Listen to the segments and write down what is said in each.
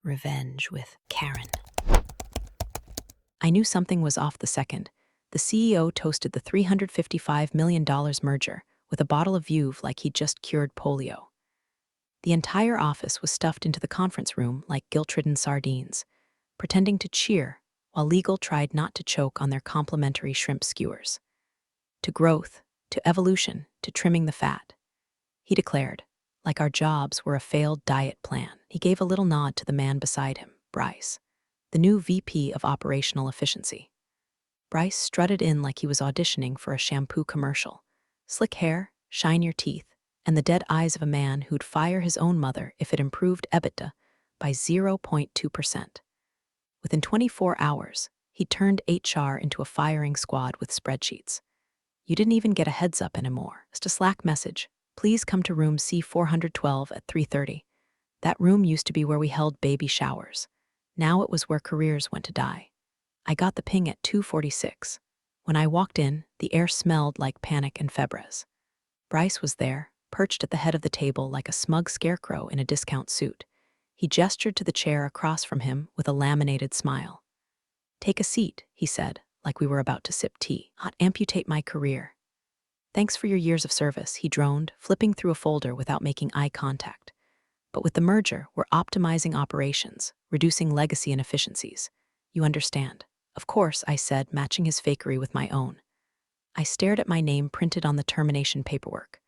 Revenge with Karen. I knew something was off the second. The CEO toasted the $355 million merger with a bottle of Veuve like he'd just cured polio. The entire office was stuffed into the conference room like guilt-ridden sardines, pretending to cheer while legal tried not to choke on their complimentary shrimp skewers. To growth, to evolution, to trimming the fat. He declared, like our jobs were a failed diet plan. He gave a little nod to the man beside him, Bryce, the new VP of Operational Efficiency. Bryce strutted in like he was auditioning for a shampoo commercial. Slick hair, shinier teeth, and the dead eyes of a man who'd fire his own mother if it improved EBITDA by 0.2%. Within 24 hours, he turned HR into a firing squad with spreadsheets. You didn't even get a heads up anymore. Just a Slack message. Please come to room C412 at 3:30. That room used to be where we held baby showers. Now it was where careers went to die. I got the ping at 2:46. When I walked in, the air smelled like panic and febres. Bryce was there, perched at the head of the table like a smug scarecrow in a discount suit. He gestured to the chair across from him with a laminated smile. Take a seat, he said, like we were about to sip tea. Not amputate my career. Thanks for your years of service, he droned, flipping through a folder without making eye contact. But with the merger, we're optimizing operations, reducing legacy inefficiencies. You understand. Of course, I said, matching his fakery with my own. I stared at my name printed on the termination paperwork.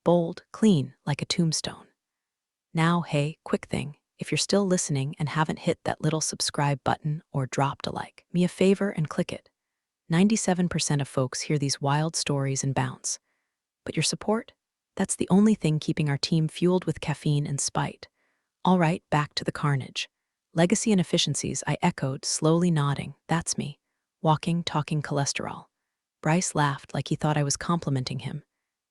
Bold, clean, like a tombstone. Now, hey, quick thing. If you're still listening and haven't hit that little subscribe button or dropped a like, me a favor and click it. 97% of folks hear these wild stories and bounce. But your support? That's the only thing keeping our team fueled with caffeine and spite. All right, back to the carnage. Legacy and efficiencies, I echoed, slowly nodding. That's me. Walking, talking cholesterol. Bryce laughed like he thought I was complimenting him.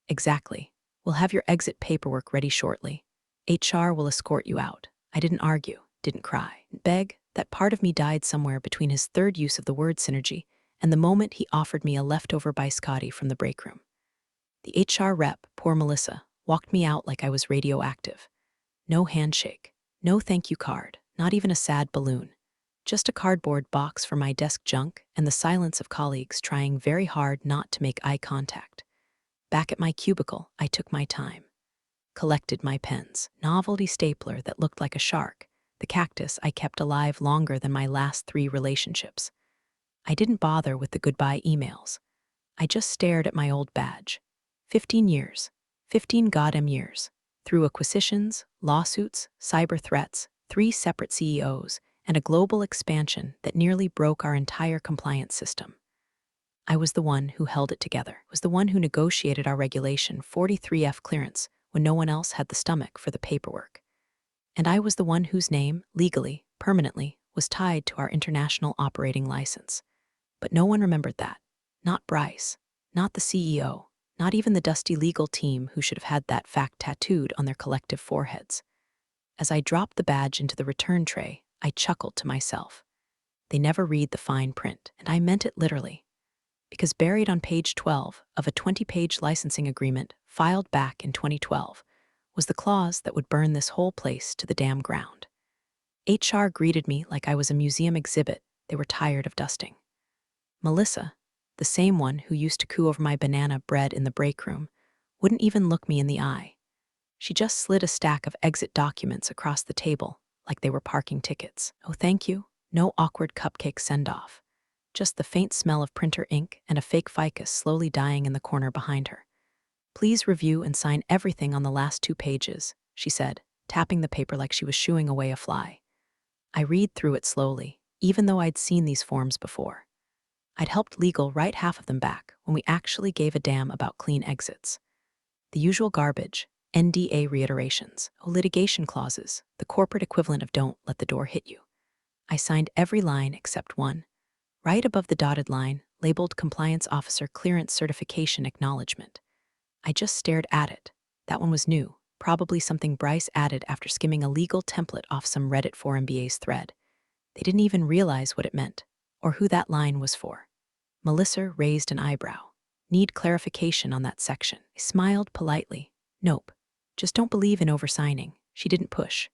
Exactly. We'll have your exit paperwork ready shortly. HR will escort you out. I didn't argue, didn't cry. Beg, that part of me died somewhere between his third use of the word synergy and the moment he offered me a leftover biscotti from the break room. The HR rep, poor Melissa, walked me out like I was radioactive. No handshake, no thank you card, not even a sad balloon. Just a cardboard box for my desk junk and the silence of colleagues trying very hard not to make eye contact. Back at my cubicle, I took my time. Collected my pens, novelty stapler that looked like a shark, the cactus I kept alive longer than my last 3 relationships. I didn't bother with the goodbye emails. I just stared at my old badge. 15 years. 15 goddamn years. Through acquisitions, lawsuits, cyber threats, 3 separate CEOs, and a global expansion that nearly broke our entire compliance system. I was the one who held it together, was the one who negotiated our Regulation 43F clearance when no one else had the stomach for the paperwork. And I was the one whose name, legally, permanently, was tied to our international operating license. But no one remembered that. Not Bryce, not the CEO, not even the dusty legal team who should have had that fact tattooed on their collective foreheads. As I dropped the badge into the return tray, I chuckled to myself. They never read the fine print, and I meant it literally. Because buried on page 12 of a 20-page licensing agreement filed back in 2012 was the clause that would burn this whole place to the damn ground. HR greeted me like I was a museum exhibit they were tired of dusting. Melissa, the same one who used to coo over my banana bread in the break room, wouldn't even look me in the eye. She just slid a stack of exit documents across the table like they were parking tickets. Oh, thank you. No awkward cupcake send-off. Just the faint smell of printer ink and a fake ficus slowly dying in the corner behind her. Please review and sign everything on the last 2 pages, she said, tapping the paper like she was shooing away a fly. I read through it slowly, even though I'd seen these forms before. I'd helped legal write half of them back when we actually gave a damn about clean exits. The usual garbage, NDA reiterations, litigation clauses, the corporate equivalent of don't let the door hit you. I signed every line except one. Right above the dotted line, labeled Compliance Officer Clearance Certification Acknowledgement. I just stared at it. That one was new, probably something Bryce added after skimming a legal template off some Reddit 4MBA's thread. They didn't even realize what it meant, or who that line was for. Melissa raised an eyebrow. Need clarification on that section. I smiled politely. Nope. Just don't believe in oversigning. She didn't push.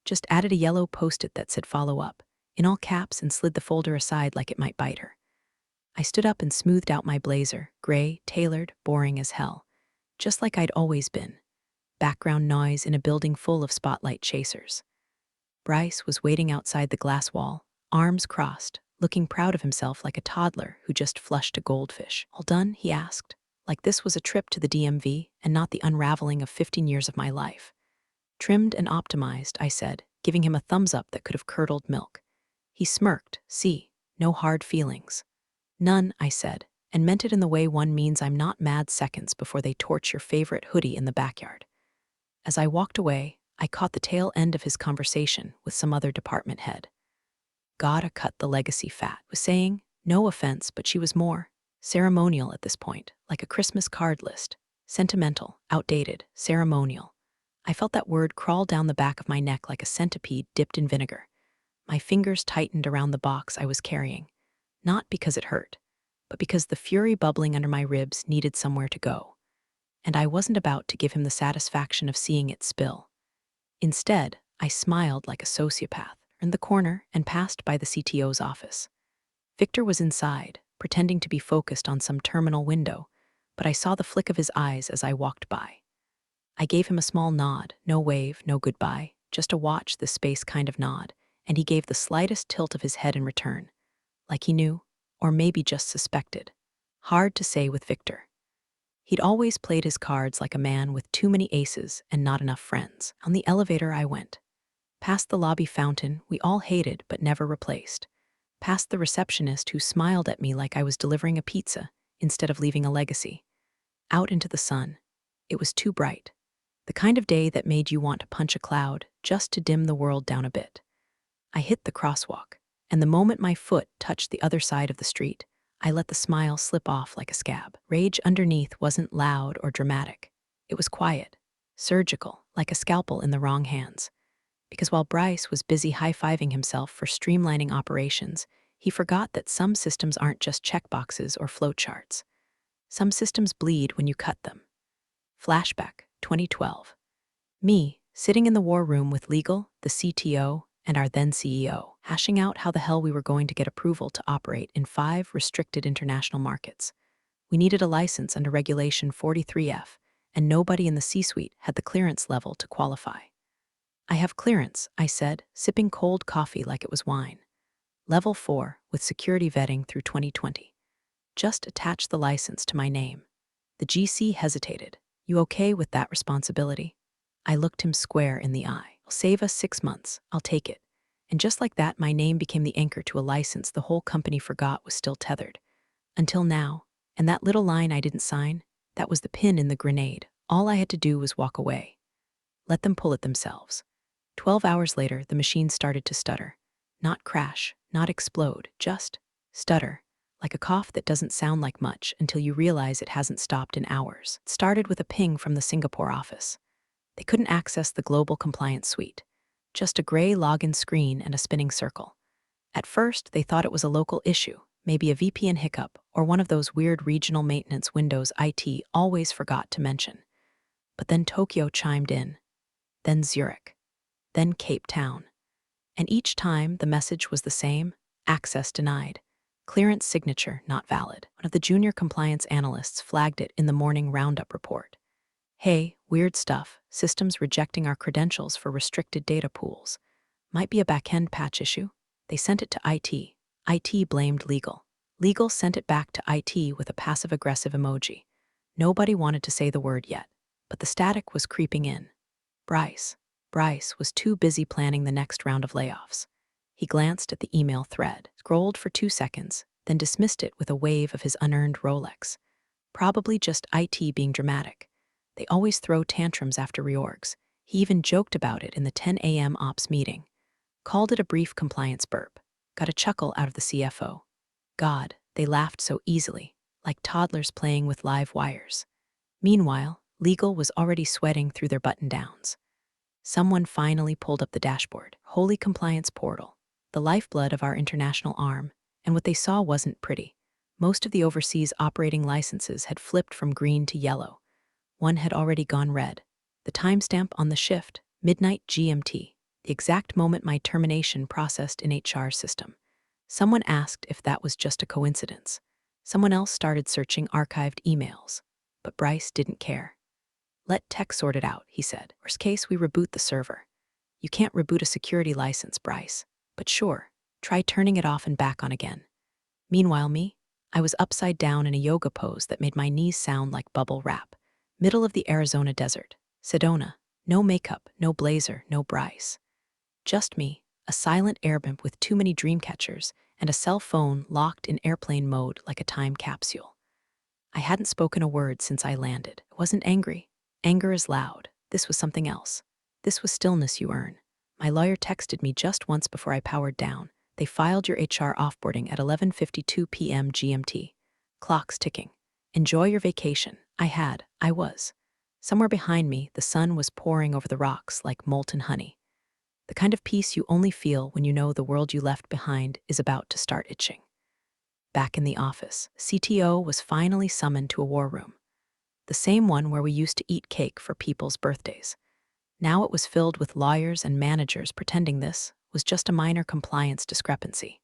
Just added a yellow post-it that said follow up, in all caps, and slid the folder aside like it might bite her. I stood up and smoothed out my blazer, gray, tailored, boring as hell. Just like I'd always been. Background noise in a building full of spotlight chasers. Bryce was waiting outside the glass wall, arms crossed, looking proud of himself like a toddler who just flushed a goldfish. All done? He asked, like this was a trip to the DMV and not the unraveling of 15 years of my life. Trimmed and optimized, I said, giving him a thumbs up that could have curdled milk. He smirked. See, no hard feelings. None, I said, and meant it in the way one means I'm not mad seconds before they torch your favorite hoodie in the backyard. As I walked away, I caught the tail end of his conversation with some other department head. Gotta cut the legacy fat, was saying, no offense, but she was more ceremonial at this point, like a Christmas card list. Sentimental, outdated, ceremonial. I felt that word crawl down the back of my neck like a centipede dipped in vinegar. My fingers tightened around the box I was carrying, not because it hurt, but because the fury bubbling under my ribs needed somewhere to go. And I wasn't about to give him the satisfaction of seeing it spill. Instead, I smiled like a sociopath, turned the corner, and passed by the CTO's office. Victor was inside, pretending to be focused on some terminal window, but I saw the flick of his eyes as I walked by. I gave him a small nod, no wave, no goodbye, just a watch this space kind of nod, and he gave the slightest tilt of his head in return, like he knew, or maybe just suspected. Hard to say with Victor. He'd always played his cards like a man with too many aces and not enough friends. On the elevator I went. Past the lobby fountain we all hated but never replaced. Past the receptionist who smiled at me like I was delivering a pizza instead of leaving a legacy. Out into the sun. It was too bright. The kind of day that made you want to punch a cloud just to dim the world down a bit. I hit the crosswalk, and the moment my foot touched the other side of the street, I let the smile slip off like a scab. Rage underneath wasn't loud or dramatic. It was quiet, surgical, like a scalpel in the wrong hands. Because while Bryce was busy high-fiving himself for streamlining operations, he forgot that some systems aren't just checkboxes or flowcharts. Some systems bleed when you cut them. Flashback, 2012. Me, sitting in the war room with legal, the CTO, and our then CEO, hashing out how the hell we were going to get approval to operate in 5 restricted international markets. We needed a license under Regulation 43F, and nobody in the C-suite had the clearance level to qualify. I have clearance, I said, sipping cold coffee like it was wine. Level 4, with security vetting through 2020. Just attach the license to my name. The GC hesitated. You okay with that responsibility? I looked him square in the eye. I'll save us 6 months. I'll take it. And just like that, my name became the anchor to a license the whole company forgot was still tethered. Until now, and that little line I didn't sign, that was the pin in the grenade. All I had to do was walk away. Let them pull it themselves. 12 hours later, the machine started to stutter. Not crash, not explode, just stutter. Like a cough that doesn't sound like much until you realize it hasn't stopped in hours. It started with a ping from the Singapore office. They couldn't access the global compliance suite. Just a gray login screen and a spinning circle. At first, they thought it was a local issue, maybe a VPN hiccup or one of those weird regional maintenance windows IT always forgot to mention. But then Tokyo chimed in, then Zurich, then Cape Town. And each time the message was the same, access denied. Clearance signature not valid. One of the junior compliance analysts flagged it in the morning roundup report. Hey, weird stuff, systems rejecting our credentials for restricted data pools. Might be a back-end patch issue. They sent it to IT. IT blamed legal. Legal sent it back to IT with a passive-aggressive emoji. Nobody wanted to say the word yet, but the static was creeping in. Bryce was too busy planning the next round of layoffs. He glanced at the email thread, scrolled for 2 seconds, then dismissed it with a wave of his unearned Rolex. Probably just IT being dramatic. They always throw tantrums after reorgs. He even joked about it in the 10 a.m. ops meeting. Called it a brief compliance burp. Got a chuckle out of the CFO. God, they laughed so easily, like toddlers playing with live wires. Meanwhile, legal was already sweating through their button-downs. Someone finally pulled up the dashboard. Holy compliance portal, the lifeblood of our international arm, and what they saw wasn't pretty. Most of the overseas operating licenses had flipped from green to yellow. One had already gone red. The timestamp on the shift, midnight GMT. the exact moment my termination processed in HR's system. Someone asked if that was just a coincidence. Someone else started searching archived emails. But Bryce didn't care. Let tech sort it out, he said. Worst case, we reboot the server. You can't reboot a security license, Bryce. But sure, try turning it off and back on again. Meanwhile, I was upside down in a yoga pose that made my knees sound like bubble wrap. Middle of the Arizona desert. Sedona. No makeup, no blazer, no Bryce. Just me, a silent airbimp with too many dream catchers, and a cell phone locked in airplane mode like a time capsule. I hadn't spoken a word since I landed. I wasn't angry. Anger is loud. This was something else. This was stillness you earn. My lawyer texted me just once before I powered down. They filed your HR offboarding at 11:52 p.m. GMT. Clocks ticking. Enjoy your vacation. I was. Somewhere behind me, the sun was pouring over the rocks like molten honey. The kind of peace you only feel when you know the world you left behind is about to start itching. Back in the office, CTO was finally summoned to a war room. The same one where we used to eat cake for people's birthdays. Now it was filled with lawyers and managers pretending this was just a minor compliance discrepancy.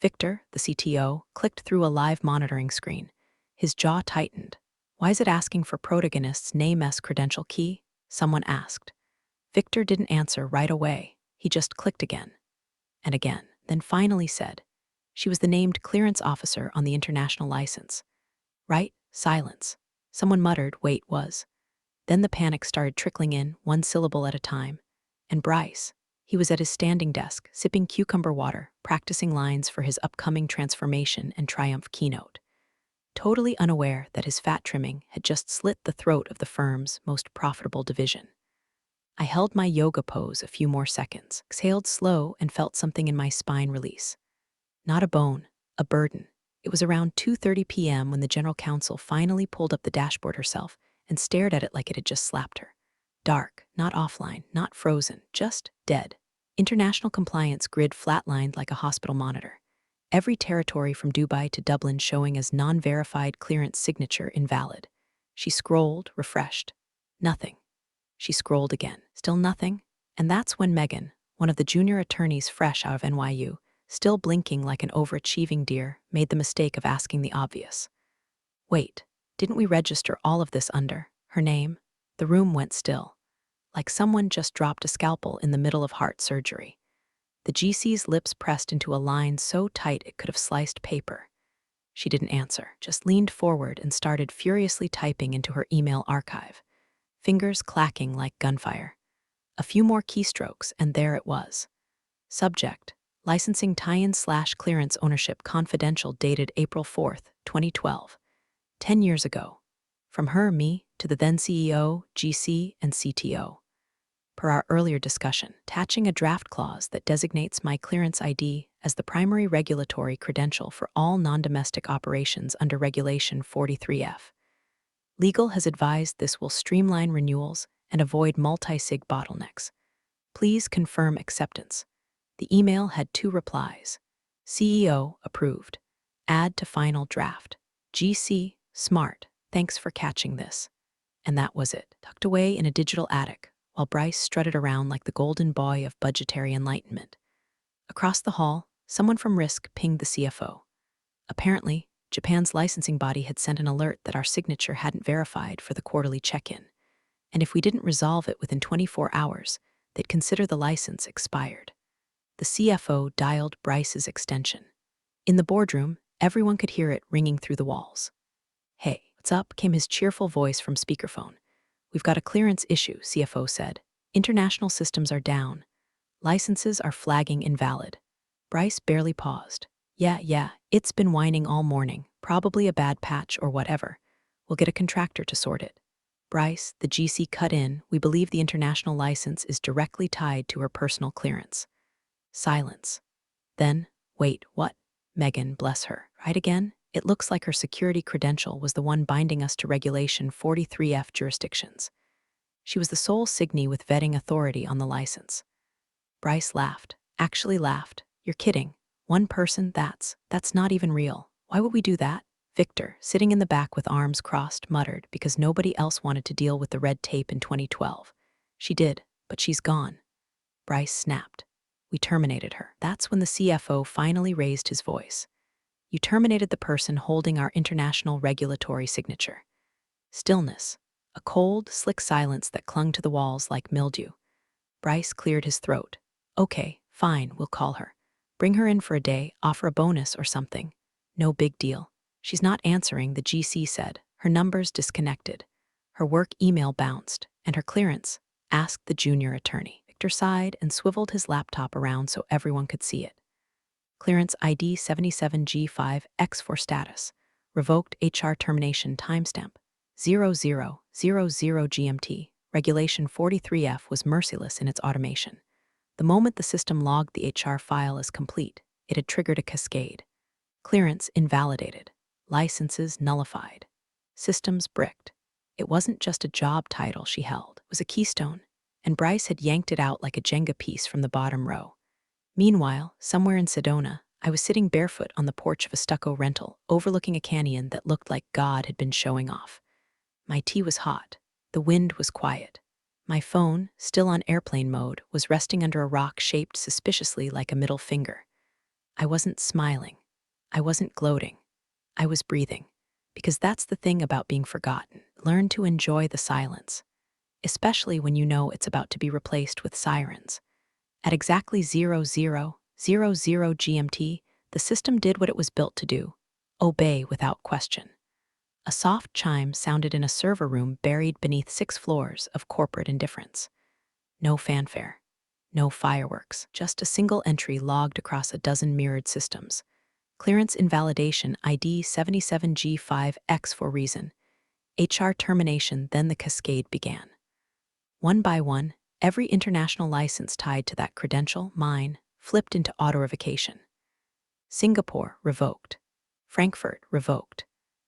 Victor, the CTO, clicked through a live monitoring screen. His jaw tightened. Why is it asking for protagonist's name-s credential key? Someone asked. Victor didn't answer right away. He just clicked again and again, then finally said, she was the named clearance officer on the international license. Right? Silence. Someone muttered, wait, was. Then the panic started trickling in, one syllable at a time. And Bryce, he was at his standing desk, sipping cucumber water, practicing lines for his upcoming transformation and triumph keynote. Totally unaware that his fat trimming had just slit the throat of the firm's most profitable division. I held my yoga pose a few more seconds, exhaled slow, and felt something in my spine release. Not a bone, a burden. It was around 2:30 p.m. when the general counsel finally pulled up the dashboard herself and stared at it like it had just slapped her. Dark, not offline, not frozen, just dead. International compliance grid flatlined like a hospital monitor. Every territory from Dubai to Dublin showing as non-verified clearance signature invalid. She scrolled, refreshed. Nothing. She scrolled again. Still nothing. And that's when Megan, one of the junior attorneys fresh out of NYU, still blinking like an overachieving deer, made the mistake of asking the obvious. Wait, didn't we register all of this under her name? The room went still, like someone just dropped a scalpel in the middle of heart surgery. The GC's lips pressed into a line so tight it could have sliced paper. She didn't answer, just leaned forward and started furiously typing into her email archive, fingers clacking like gunfire. A few more keystrokes, and there it was. Subject: licensing tie-in/clearance ownership confidential, dated April 4th, 2012. 10 years ago. From her, me, to the then CEO, GC, and CTO. Per our earlier discussion, attaching a draft clause that designates my clearance ID as the primary regulatory credential for all non-domestic operations under Regulation 43F. Legal has advised this will streamline renewals and avoid multi-sig bottlenecks. Please confirm acceptance. The email had 2 replies. CEO, approved. Add to final draft. GC, smart, thanks for catching this. And that was it, tucked away in a digital attic, while Bryce strutted around like the golden boy of budgetary enlightenment. Across the hall, someone from Risk pinged the CFO. Apparently, Japan's licensing body had sent an alert that our signature hadn't verified for the quarterly check-in, and if we didn't resolve it within 24 hours, they'd consider the license expired. The CFO dialed Bryce's extension. In the boardroom, everyone could hear it ringing through the walls. Hey, what's up? Came his cheerful voice from speakerphone. We've got a clearance issue, CFO said. International systems are down. Licenses are flagging invalid. Bryce barely paused. Yeah, it's been whining all morning. Probably a bad patch or whatever. We'll get a contractor to sort it. Bryce, the GC, cut in. We believe the international license is directly tied to her personal clearance. Silence. Then, wait, what? Megan, bless her. Right again? It looks like her security credential was the one binding us to Regulation 43F jurisdictions. She was the sole signee with vetting authority on the license. Bryce laughed. Actually laughed. You're kidding. One person, that's not even real. Why would we do that? Victor, sitting in the back with arms crossed, muttered because nobody else wanted to deal with the red tape in 2012. She did, but she's gone. Bryce snapped. We terminated her. That's when the CFO finally raised his voice. You terminated the person holding our international regulatory signature. Stillness. A cold, slick silence that clung to the walls like mildew. Bryce cleared his throat. Okay, fine, we'll call her. Bring her in for a day, offer a bonus or something. No big deal. She's not answering, the GC said. Her number's disconnected. Her work email bounced, and her clearance, asked the junior attorney. Victor sighed and swiveled his laptop around so everyone could see it. Clearance ID 77G5X4 status. Revoked HR termination timestamp. 0000 GMT. Regulation 43F was merciless in its automation. The moment the system logged the HR file as complete, it had triggered a cascade. Clearance invalidated. Licenses nullified. Systems bricked. It wasn't just a job title she held, it was a keystone, and Bryce had yanked it out like a Jenga piece from the bottom row. Meanwhile, somewhere in Sedona, I was sitting barefoot on the porch of a stucco rental, overlooking a canyon that looked like God had been showing off. My tea was hot. The wind was quiet. My phone, still on airplane mode, was resting under a rock shaped suspiciously like a middle finger. I wasn't smiling. I wasn't gloating. I was breathing. Because that's the thing about being forgotten. Learn to enjoy the silence, especially when you know it's about to be replaced with sirens. At exactly 0000 GMT, the system did what it was built to do: obey without question. A soft chime sounded in a server room buried beneath 6 floors of corporate indifference. No fanfare, no fireworks, just a single entry logged across a dozen mirrored systems. Clearance invalidation ID 77G5X for reason. HR termination, then the cascade began. One by one, every international license tied to that credential, mine, flipped into auto-revocation. Singapore, revoked. Frankfurt, revoked.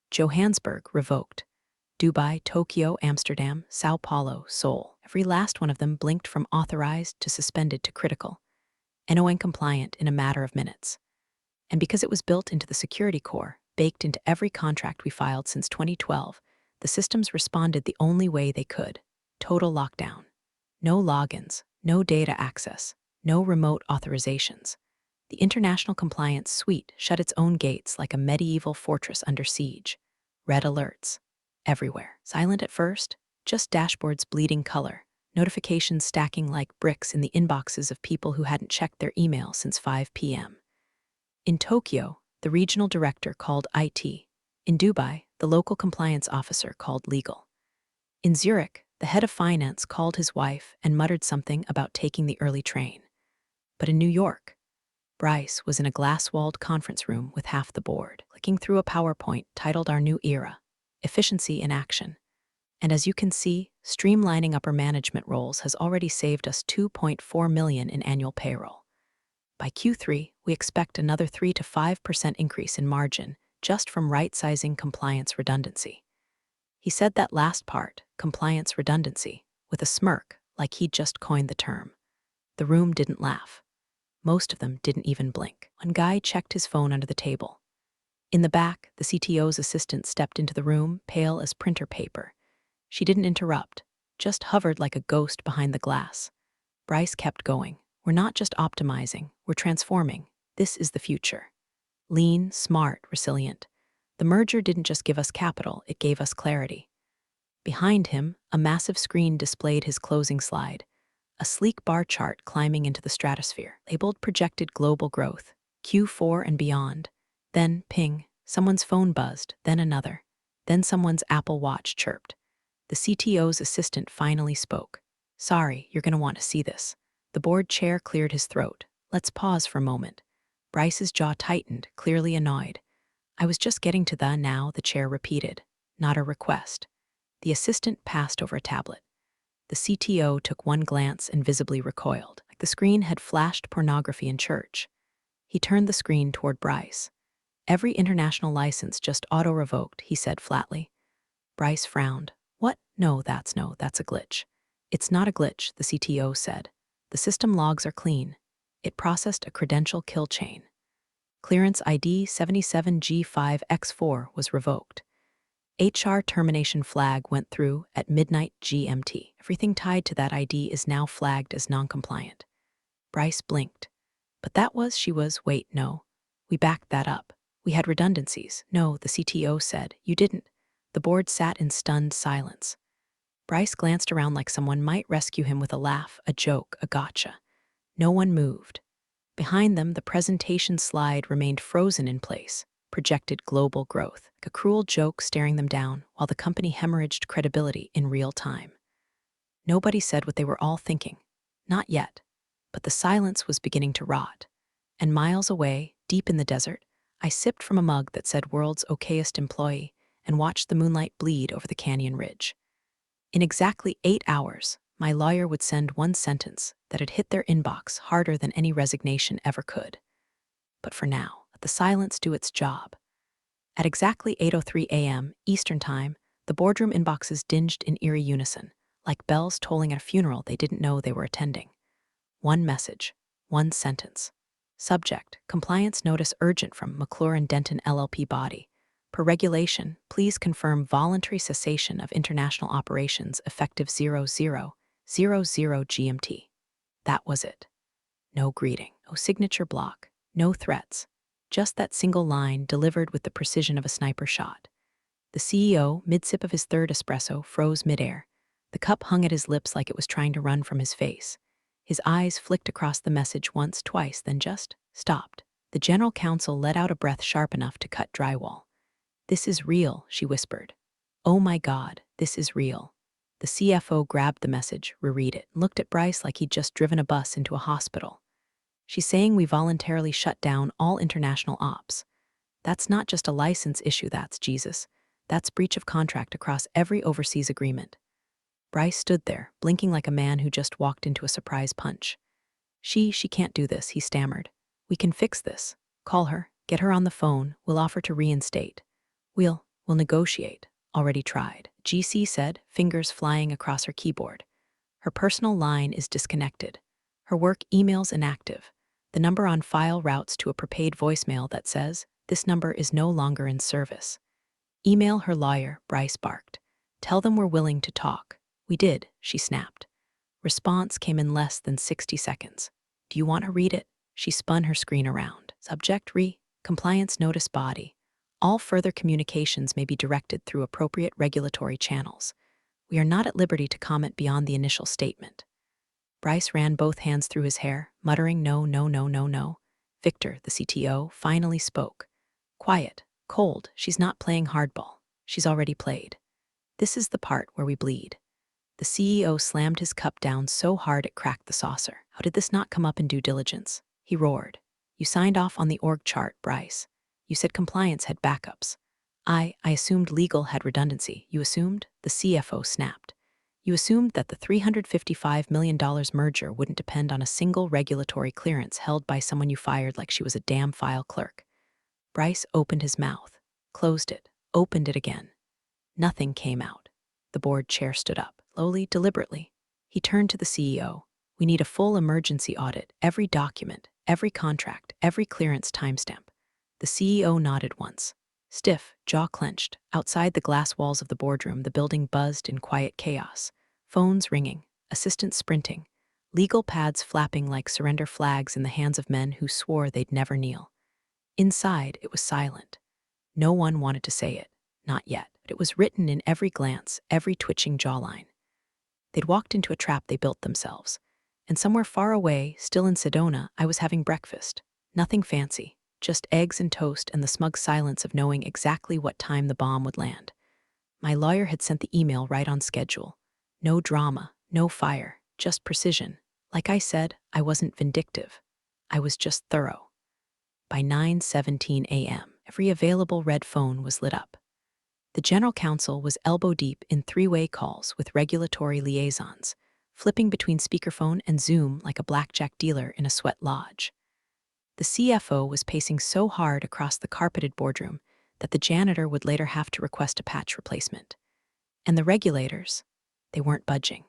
Johannesburg, revoked. Dubai, Tokyo, Amsterdam, Sao Paulo, Seoul. Every last one of them blinked from authorized to suspended to critical. NON compliant in a matter of minutes. And because it was built into the security core, baked into every contract we filed since 2012, the systems responded the only way they could: total lockdown. No logins, no data access, no remote authorizations. The International Compliance Suite shut its own gates like a medieval fortress under siege. Red alerts. Everywhere. Silent at first, just dashboards bleeding color, notifications stacking like bricks in the inboxes of people who hadn't checked their email since 5 p.m. In Tokyo, the regional director called IT. In Dubai, the local compliance officer called legal. In Zurich, the head of finance called his wife and muttered something about taking the early train. But in New York, Bryce was in a glass-walled conference room with half the board, clicking through a PowerPoint titled Our New Era, Efficiency in Action. And as you can see, streamlining upper management roles has already saved us $2.4 million in annual payroll. By Q3, we expect another 3 to 5% increase in margin just from right-sizing compliance redundancy. He said that last part, compliance redundancy, with a smirk, like he'd just coined the term. The room didn't laugh. Most of them didn't even blink. One guy checked his phone under the table. In the back, the CTO's assistant stepped into the room, pale as printer paper. She didn't interrupt, just hovered like a ghost behind the glass. Bryce kept going. We're not just optimizing, we're transforming. This is the future. Lean, smart, resilient. The merger didn't just give us capital, it gave us clarity. Behind him, a massive screen displayed his closing slide, a sleek bar chart climbing into the stratosphere, labeled projected global growth, Q4 and beyond. Then, ping, someone's phone buzzed, then another. Then someone's Apple Watch chirped. The CTO's assistant finally spoke. Sorry, you're going to want to see this. The board chair cleared his throat. Let's pause for a moment. Bryce's jaw tightened, clearly annoyed. I was just getting to the chair repeated. Not a request. The assistant passed over a tablet. The CTO took one glance and visibly recoiled, like the screen had flashed pornography in church. He turned the screen toward Bryce. Every international license just auto-revoked, he said flatly. Bryce frowned. What? No, that's a glitch. It's not a glitch, the CTO said. The system logs are clean. It processed a credential kill chain. Clearance ID 77G5X4 was revoked. HR termination flag went through at midnight GMT. Everything tied to that ID is now flagged as non-compliant. Bryce blinked. But wait, no. We backed that up. We had redundancies. No, the CTO said. You didn't. The board sat in stunned silence. Bryce glanced around like someone might rescue him with a laugh, a joke, a gotcha. No one moved. Behind them, the presentation slide remained frozen in place, projected global growth, a cruel joke staring them down while the company hemorrhaged credibility in real time. Nobody said what they were all thinking. Not yet. But the silence was beginning to rot. And miles away, deep in the desert, I sipped from a mug that said world's okayest employee and watched the moonlight bleed over the canyon ridge. In exactly 8 hours, my lawyer would send one sentence that had hit their inbox harder than any resignation ever could. But for now, let the silence do its job. At exactly 8:03 a.m. Eastern Time, the boardroom inboxes dinged in eerie unison, like bells tolling at a funeral they didn't know they were attending. One message, one sentence. Subject, compliance notice urgent from McClure and Denton LLP body. Per regulation, please confirm voluntary cessation of international operations effective 00:00 GMT. That was it. No greeting, no signature block, no threats. Just that single line delivered with the precision of a sniper shot. The CEO, mid-sip of his third espresso, froze midair. The cup hung at his lips like it was trying to run from his face. His eyes flicked across the message once, twice, then just stopped. The general counsel let out a breath sharp enough to cut drywall. "This is real," she whispered. "Oh my God, this is real." The CFO grabbed the message, reread it, and looked at Bryce like he'd just driven a bus into a hospital. "She's saying we voluntarily shut down all international ops. That's not just a license issue, that's Jesus. That's breach of contract across every overseas agreement." Bryce stood there, blinking like a man who just walked into a surprise punch. She can't do this," he stammered. "We can fix this. Call her, get her on the phone, we'll offer to reinstate. We'll negotiate. Already tried," GC said, fingers flying across her keyboard. "Her personal line is disconnected. Her work email's inactive. The number on file routes to a prepaid voicemail that says, 'This number is no longer in service.' Email her lawyer," Bryce barked. "Tell them we're willing to talk." "We did," she snapped. Response came in less than 60 seconds. "Do you want to read it?" She spun her screen around. Subject compliance notice body. All further communications may be directed through appropriate regulatory channels. We are not at liberty to comment beyond the initial statement. Bryce ran both hands through his hair, muttering no, no, no, no, no. Victor, the CTO, finally spoke. Quiet, cold, she's not playing hardball. She's already played. This is the part where we bleed. The CEO slammed his cup down so hard it cracked the saucer. "How did this not come up in due diligence?" he roared. "You signed off on the org chart, Bryce. You said compliance had backups. I assumed legal had redundancy. You assumed?" The CFO snapped. "You assumed that the $355 million merger wouldn't depend on a single regulatory clearance held by someone you fired like she was a damn file clerk." Bryce opened his mouth, closed it, opened it again. Nothing came out. The board chair stood up, slowly, deliberately. He turned to the CEO. "We need a full emergency audit, every document, every contract, every clearance timestamp." The CEO nodded once. Stiff, jaw clenched, outside the glass walls of the boardroom, the building buzzed in quiet chaos. Phones ringing, assistants sprinting, legal pads flapping like surrender flags in the hands of men who swore they'd never kneel. Inside, it was silent. No one wanted to say it, not yet, but it was written in every glance, every twitching jawline. They'd walked into a trap they built themselves. And somewhere far away, still in Sedona, I was having breakfast. Nothing fancy, just eggs and toast and the smug silence of knowing exactly what time the bomb would land. My lawyer had sent the email right on schedule. No drama, no fire, just precision. Like I said, I wasn't vindictive. I was just thorough. By 9:17 a.m., every available red phone was lit up. The general counsel was elbow-deep in three-way calls with regulatory liaisons, flipping between speakerphone and Zoom like a blackjack dealer in a sweat lodge. The CFO was pacing so hard across the carpeted boardroom that the janitor would later have to request a patch replacement. And the regulators, they weren't budging.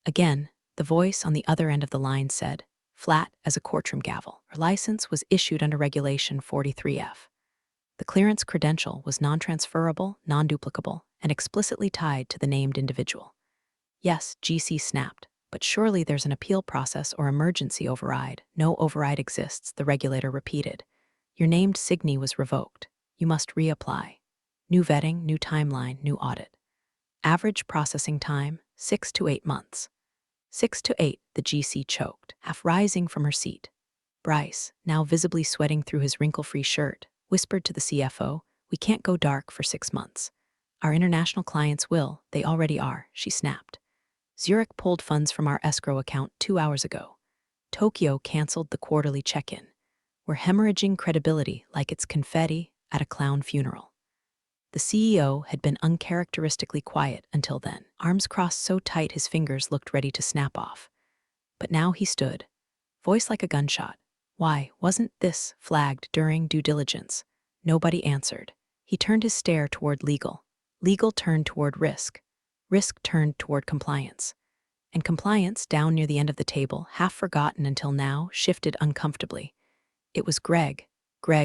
Again, the voice on the other end of the line said, flat as a courtroom gavel, "Our license was issued under Regulation 43F. The clearance credential was non-transferable, non-duplicable, and explicitly tied to the named individual." "Yes," GC snapped, But surely there's an appeal process or emergency override. No override exists, the regulator repeated. Your named Signe was revoked. You must reapply. New vetting, new timeline, new audit. Average processing time, 6 to 8 months. 6 to 8, the GC choked, half rising from her seat. Bryce, now visibly sweating through his wrinkle-free shirt, whispered to the CFO, "We can't go dark for 6 months. Our international clients will, they already are," she snapped. Zurich pulled funds from our escrow account 2 hours ago. Tokyo canceled the quarterly check-in. We're hemorrhaging credibility like it's confetti at a clown funeral. The CEO had been uncharacteristically quiet until then, arms crossed so tight his fingers looked ready to snap off. But now he stood, voice like a gunshot. Why wasn't this flagged during due diligence? Nobody answered. He turned his stare toward legal. Legal turned toward risk. Risk turned toward compliance. And compliance, down near the end of the table, half forgotten until now, shifted uncomfortably. It was Greg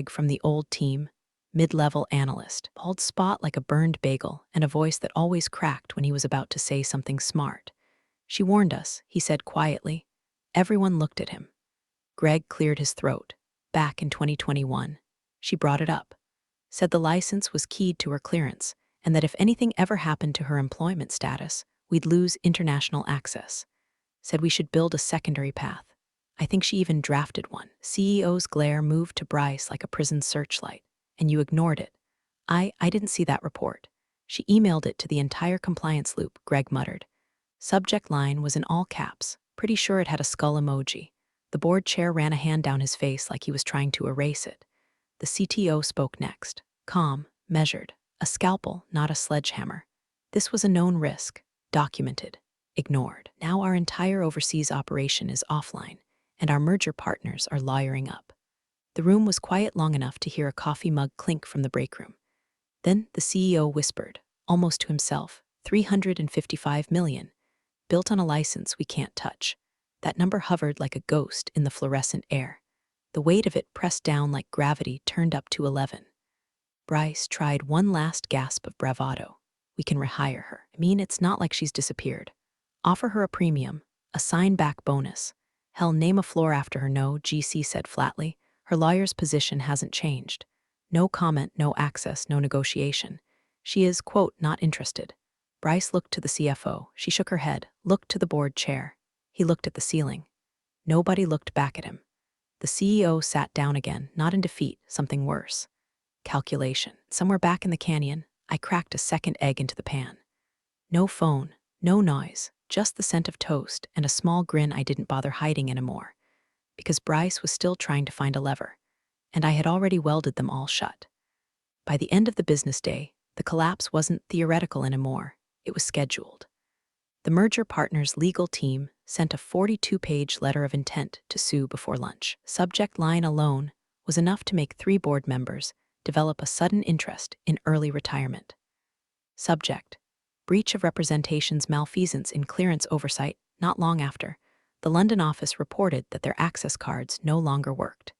from the old team, mid-level analyst, bald spot like a burned bagel, and a voice that always cracked when he was about to say something smart. "She warned us," he said quietly. Everyone looked at him. Greg cleared his throat. Back in 2021, she brought it up. Said the license was keyed to her clearance, and that if anything ever happened to her employment status, we'd lose international access. Said we should build a secondary path. I think she even drafted one. CEO's glare moved to Bryce like a prison searchlight. And you ignored it. I didn't see that report. She emailed it to the entire compliance loop, Greg muttered. Subject line was in all caps. Pretty sure it had a skull emoji. The board chair ran a hand down his face like he was trying to erase it. The CTO spoke next. Calm, measured. A scalpel, not a sledgehammer. This was a known risk. Documented. Ignored. Now our entire overseas operation is offline, and our merger partners are lawyering up. The room was quiet long enough to hear a coffee mug clink from the break room. Then the CEO whispered, almost to himself, 355 million, built on a license we can't touch. That number hovered like a ghost in the fluorescent air. The weight of it pressed down like gravity turned up to 11. Bryce tried one last gasp of bravado. We can rehire her. I mean, it's not like she's disappeared. Offer her a premium, a sign-back bonus. Hell, name a floor after her. No, GC said flatly. Her lawyer's position hasn't changed. No comment, no access, no negotiation. She is, quote, not interested. Bryce looked to the CFO. She shook her head, looked to the board chair. He looked at the ceiling. Nobody looked back at him. The CEO sat down again, not in defeat, something worse. Calculation. Somewhere back in the canyon, I cracked a second egg into the pan. No phone, no noise, just the scent of toast and a small grin I didn't bother hiding anymore. Because Bryce was still trying to find a lever, and I had already welded them all shut. By the end of the business day, the collapse wasn't theoretical anymore, it was scheduled. The merger partners' legal team sent a 42-page letter of intent to sue before lunch. Subject line alone was enough to make 3 board members develop a sudden interest in early retirement. Subject: breach of representations malfeasance in clearance oversight. Not long after, the London office reported that their access cards no longer worked.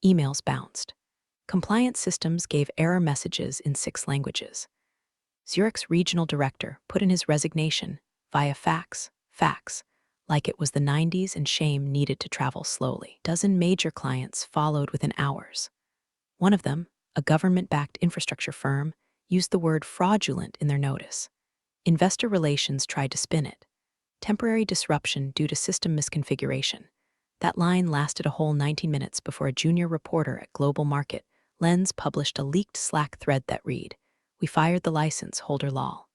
Emails bounced. Compliance systems gave error messages in 6 languages. Zurich's regional director put in his resignation via fax, like it was the 90s and shame needed to travel slowly. Dozen major clients followed within hours. One of them, a government-backed infrastructure firm, used the word fraudulent in their notice. Investor relations tried to spin it. Temporary disruption due to system misconfiguration. That line lasted a whole 19 minutes before a junior reporter at Global Market Lens published a leaked Slack thread that read, "We fired the license holder lol.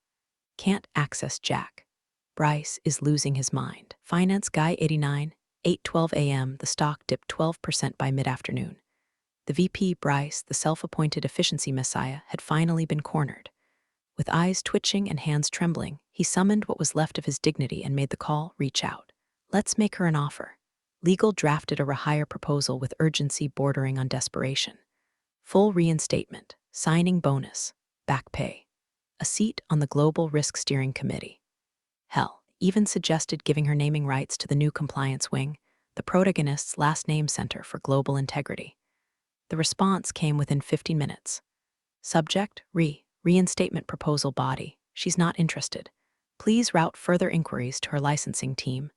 Can't access Jack. Bryce is losing his mind." Finance Guy 89, 8:12 a.m. The stock dipped 12% by mid-afternoon. The VP, Bryce, the self-appointed efficiency messiah, had finally been cornered. With eyes twitching and hands trembling, he summoned what was left of his dignity and made the call, "Reach out. Let's make her an offer." Legal drafted a rehire proposal with urgency bordering on desperation. Full reinstatement, signing bonus, back pay, a seat on the Global Risk Steering Committee. Hell, even suggested giving her naming rights to the new compliance wing, the protagonist's last name center for global integrity. The response came within 15 minutes. Subject: reinstatement proposal body. She's not interested. Please route further inquiries to her licensing team.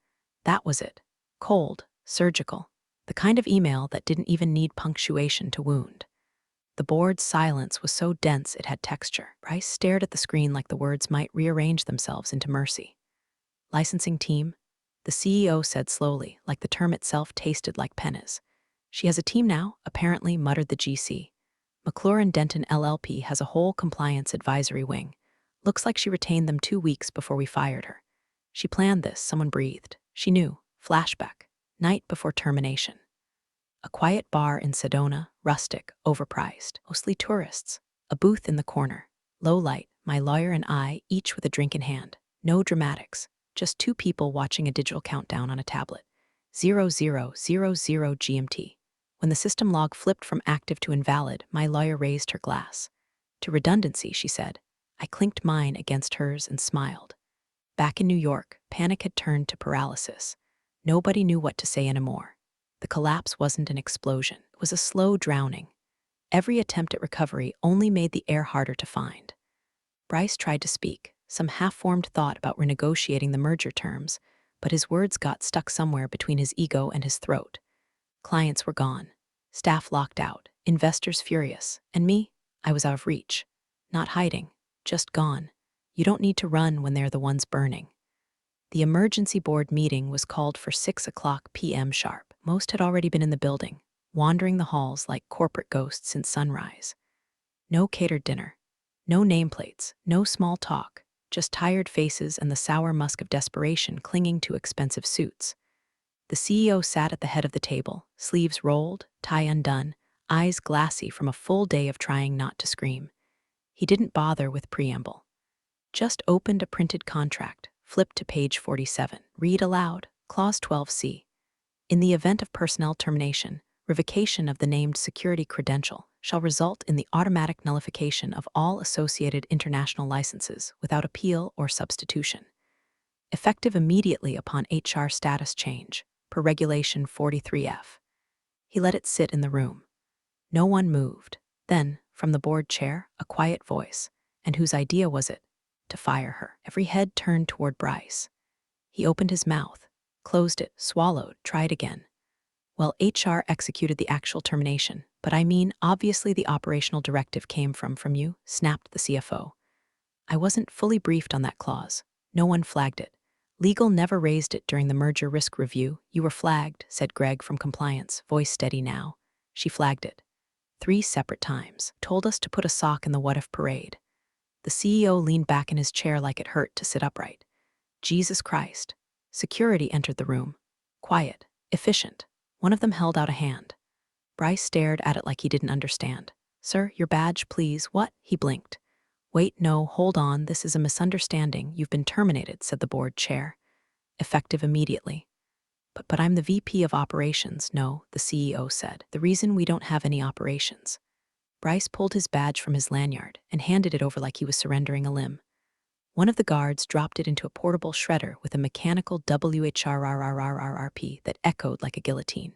That was it. Cold, surgical. The kind of email that didn't even need punctuation to wound. The board's silence was so dense it had texture. Bryce stared at the screen like the words might rearrange themselves into mercy. Licensing team? The CEO said slowly, like the term itself tasted like pennies. She has a team now, apparently, muttered the GC. McClure and Denton LLP has a whole compliance advisory wing. Looks like she retained them 2 weeks before we fired her. She planned this, someone breathed. She knew. Flashback. Night before termination. A quiet bar in Sedona, rustic, overpriced, mostly tourists. A booth in the corner. Low light, my lawyer and I, each with a drink in hand. No dramatics. Just 2 people watching a digital countdown on a tablet. 0000 GMT. When the system log flipped from active to invalid, my lawyer raised her glass. To redundancy, she said. I clinked mine against hers and smiled. Back in New York, panic had turned to paralysis. Nobody knew what to say anymore. The collapse wasn't an explosion. It was a slow drowning. Every attempt at recovery only made the air harder to find. Bryce tried to speak, some half-formed thought about renegotiating the merger terms, but his words got stuck somewhere between his ego and his throat. Clients were gone. Staff locked out. Investors furious. And me? I was out of reach. Not hiding. Just gone. You don't need to run when they're the ones burning. The emergency board meeting was called for 6:00 p.m. sharp. Most had already been in the building, wandering the halls like corporate ghosts since sunrise. No catered dinner. No nameplates. No small talk. Just tired faces and the sour musk of desperation clinging to expensive suits. The CEO sat at the head of the table, sleeves rolled, tie undone, eyes glassy from a full day of trying not to scream. He didn't bother with preamble. Just opened a printed contract, flipped to page 47. Read aloud, Clause 12C. In the event of personnel termination, revocation of the named security credential shall result in the automatic nullification of all associated international licenses without appeal or substitution. Effective immediately upon HR status change, per Regulation 43F. He let it sit in the room. No one moved. Then, from the board chair, a quiet voice. And whose idea was it? To fire her. Every head turned toward Bryce. He opened his mouth, closed it, swallowed, tried again. Well, HR executed the actual termination, but I mean, obviously the operational directive came from you, snapped the CFO. I wasn't fully briefed on that clause. No one flagged it. Legal never raised it during the merger risk review. You were flagged, said Greg from compliance, voice steady now. She flagged it. 3 separate times. Told us to put a sock in the what-if parade. The CEO leaned back in his chair like it hurt to sit upright. Jesus Christ. Security entered the room. Quiet. Efficient. One of them held out a hand. Bryce stared at it like he didn't understand. Sir, your badge, please. What? He blinked. Wait, no, hold on, this is a misunderstanding. You've been terminated, said the board chair. Effective immediately. But I'm the VP of operations. No, the CEO said. The reason we don't have any operations. Bryce pulled his badge from his lanyard and handed it over like he was surrendering a limb. One of the guards dropped it into a portable shredder with a mechanical WHRRRRRP that echoed like a guillotine.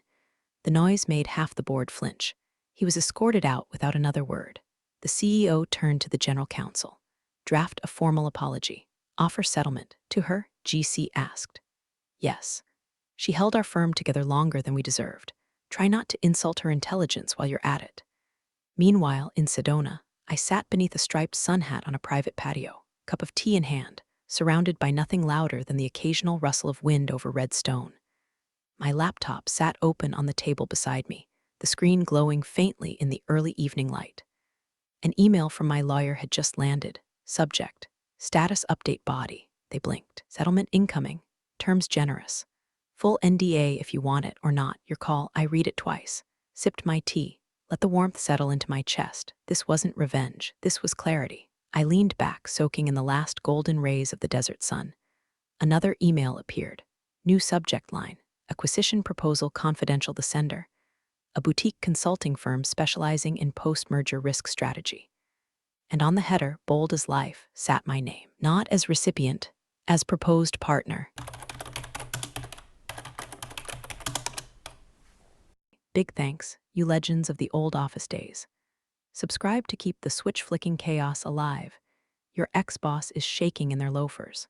The noise made half the board flinch. He was escorted out without another word. The CEO turned to the general counsel. Draft a formal apology. Offer settlement. To her, GC asked. Yes. She held our firm together longer than we deserved. Try not to insult her intelligence while you're at it. Meanwhile, in Sedona, I sat beneath a striped sun hat on a private patio, cup of tea in hand, surrounded by nothing louder than the occasional rustle of wind over red stone. My laptop sat open on the table beside me, the screen glowing faintly in the early evening light. An email from my lawyer had just landed. Subject: status update body. They blinked. Settlement incoming. Terms generous. Full NDA if you want it or not. Your call. I read it twice. Sipped my tea. Let the warmth settle into my chest. This wasn't revenge. This was clarity. I leaned back, soaking in the last golden rays of the desert sun. Another email appeared. New subject line. Acquisition proposal confidential. The sender. A boutique consulting firm specializing in post-merger risk strategy. And on the header, bold as life, sat my name. Not as recipient, as proposed partner. Big thanks, you legends of the old office days. Subscribe to keep the switch-flicking chaos alive. Your ex-boss is shaking in their loafers.